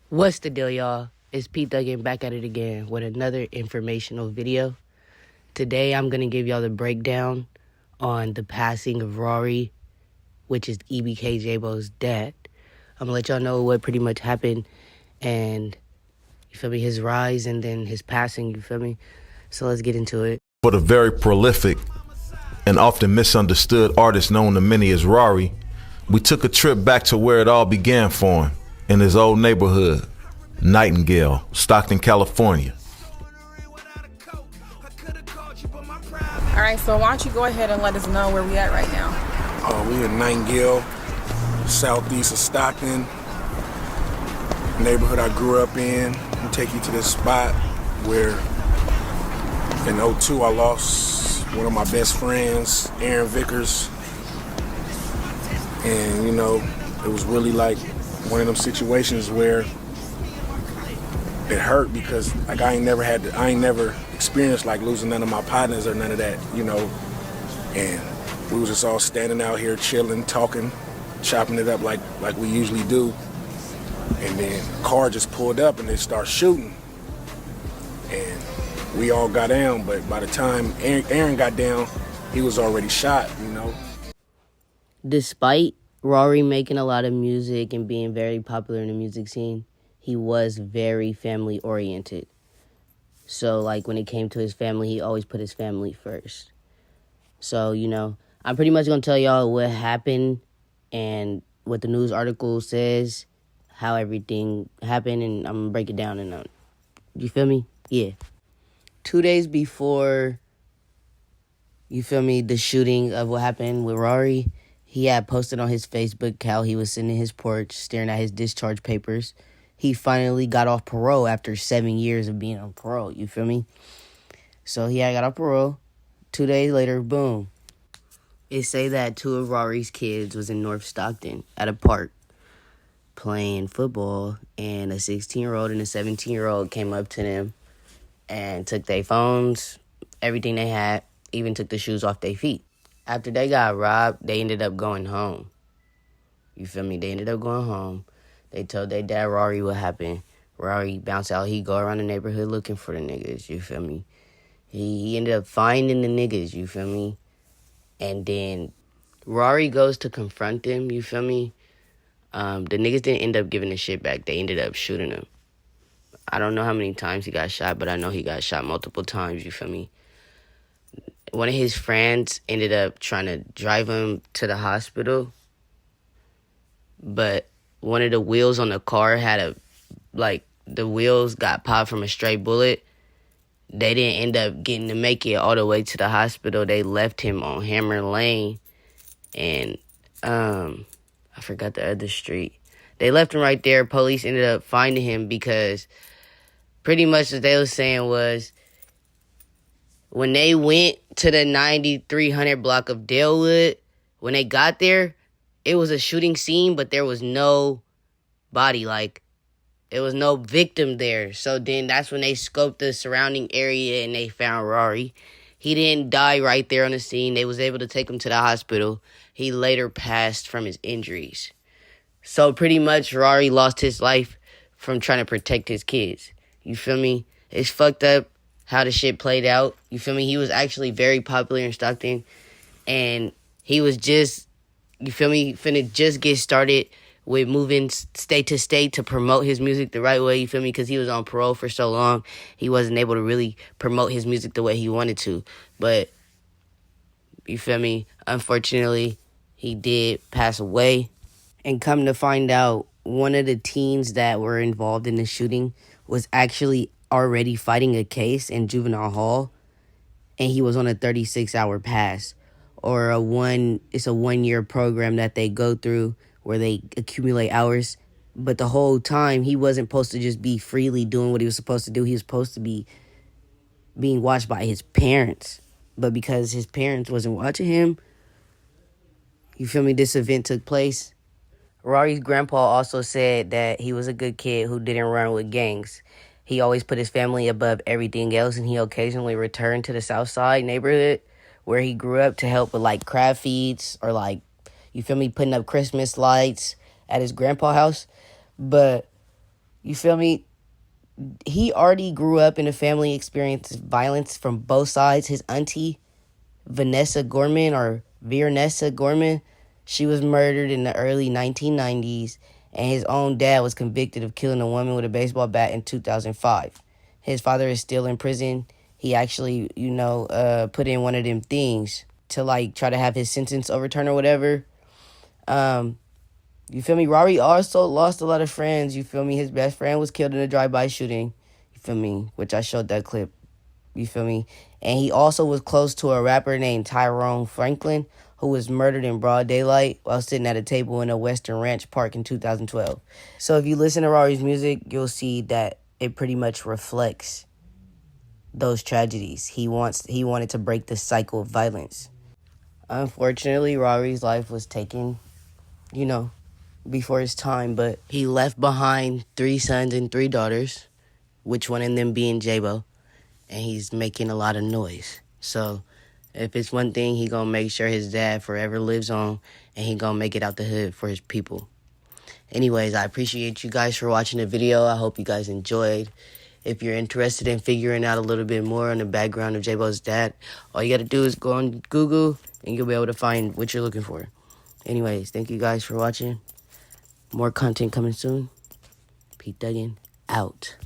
What's the deal, y'all? It's Pete Duggan back at it again with another informational video. Today, I'm going to give y'all the breakdown on the passing of Rrari, which is EBK Jaaybo'S dad. I'm going to let y'all know what pretty much happened and, you feel me, his rise and then his passing, you feel me? So let's get into it. For the very prolific and often misunderstood artist known to many as Rrari, we took a trip back to where it all began for him, in his old neighborhood, Nightingale, Stockton, California. All right, so why don't you go ahead and let us know where we at right now? We in Nightingale, southeast of Stockton, neighborhood I grew up in. I'll take you to this spot where in '02 I lost one of my best friends, Aaron Vickers. And you know, it was really like one of them situations where it hurt because like I ain't never experienced like losing none of my partners or none of that, you know. And we was just all standing out here chilling, talking, chopping it up like we usually do. And then a car just pulled up and they start shooting. And we all got down, but by the time Aaron got down, he was already shot, you know. Despite Rrari making a lot of music and being very popular in the music scene, he was very family-oriented. So, like, when it came to his family, he always put his family first. So, you know, I'm pretty much going to tell y'all what happened and what the news article says, how everything happened, and I'm going to break it down. And you feel me? Yeah. 2 days before, you feel me, the shooting of what happened with Rrari, he had posted on his Facebook how he was sitting in his porch staring at his discharge papers. He finally got off parole after 7 years of being on parole, you feel me? So he had got off parole. 2 days later, boom. It say that two of Rrari's kids was in North Stockton at a park playing football, and a 16-year-old and a 17-year-old came up to them and took their phones, everything they had, even took the shoes off their feet. After they got robbed, they ended up going home. You feel me? They ended up going home. They told their dad Rrari what happened. Rrari bounced out. He go around the neighborhood looking for the niggas, you feel me? He ended up finding the niggas, you feel me? And then Rrari goes to confront them, you feel me? The niggas didn't end up giving the shit back. They ended up shooting him. I don't know how many times he got shot, but I know he got shot multiple times, you feel me? One of his friends ended up trying to drive him to the hospital, but one of the wheels on the car the wheels got popped from a stray bullet. They didn't end up getting to make it all the way to the hospital. They left him on Hammer Lane and, I forgot the other street. They left him right there. Police ended up finding him because pretty much what they was saying was when they went to the 9300 block of Dalewood, when they got there, it was a shooting scene, but there was no body, like, there was no victim there. So then that's when they scoped the surrounding area and they found Rrari. He didn't die right there on the scene. They was able to take him to the hospital. He later passed from his injuries. So pretty much Rrari lost his life from trying to protect his kids. You feel me? It's fucked up how the shit played out. You feel me? He was actually very popular in Stockton. And he was just, you feel me, finna just get started with moving state to state to promote his music the right way, you feel me? Because he was on parole for so long, he wasn't able to really promote his music the way he wanted to. But, you feel me, unfortunately, he did pass away. And come to find out, one of the teens that were involved in the shooting was actually already fighting a case in juvenile hall, and he was on a 36-hour pass. Or it's a 1-year program that they go through where they accumulate hours. But the whole time, he wasn't supposed to just be freely doing what he was supposed to do. He was supposed to be being watched by his parents. But because his parents wasn't watching him, you feel me, this event took place. Rrari's grandpa also said that he was a good kid who didn't run with gangs. He always put his family above everything else, and he occasionally returned to the South Side neighborhood where he grew up to help with, like, crab feeds or, like, you feel me, putting up Christmas lights at his grandpa's house. But You feel me? He already grew up in a family experienced violence from both sides. His auntie, Vanessa Gorman, or Viernessa Gorman, she was murdered in the early 1990s, and his own dad was convicted of killing a woman with a baseball bat in 2005. His father is still in prison. He actually, put in one of them things to, like, try to have his sentence overturned or whatever. You feel me? Rrari also lost a lot of friends. You feel me? His best friend was killed in a drive-by shooting. You feel me? Which I showed that clip. You feel me? And he also was close to a rapper named Tyrone Franklin, who was murdered in broad daylight while sitting at a table in a Western Ranch Park in 2012. So if you listen to Rrari's music, you'll see that it pretty much reflects those tragedies. He wanted to break the cycle of violence. Unfortunately, Rrari's life was taken, before his time, but he left behind 3 sons and 3 daughters, which one of them being Jaaybo, and he's making a lot of noise. So if it's one thing, he gonna make sure his dad forever lives on, and he gonna make it out the hood for his people. Anyways, I appreciate you guys for watching the video. I hope you guys enjoyed. If you're interested in figuring out a little bit more on the background of Jaaybo'S dad, all you gotta do is go on Google, and you'll be able to find what you're looking for. Anyways, thank you guys for watching. More content coming soon. Pete Duggan, out.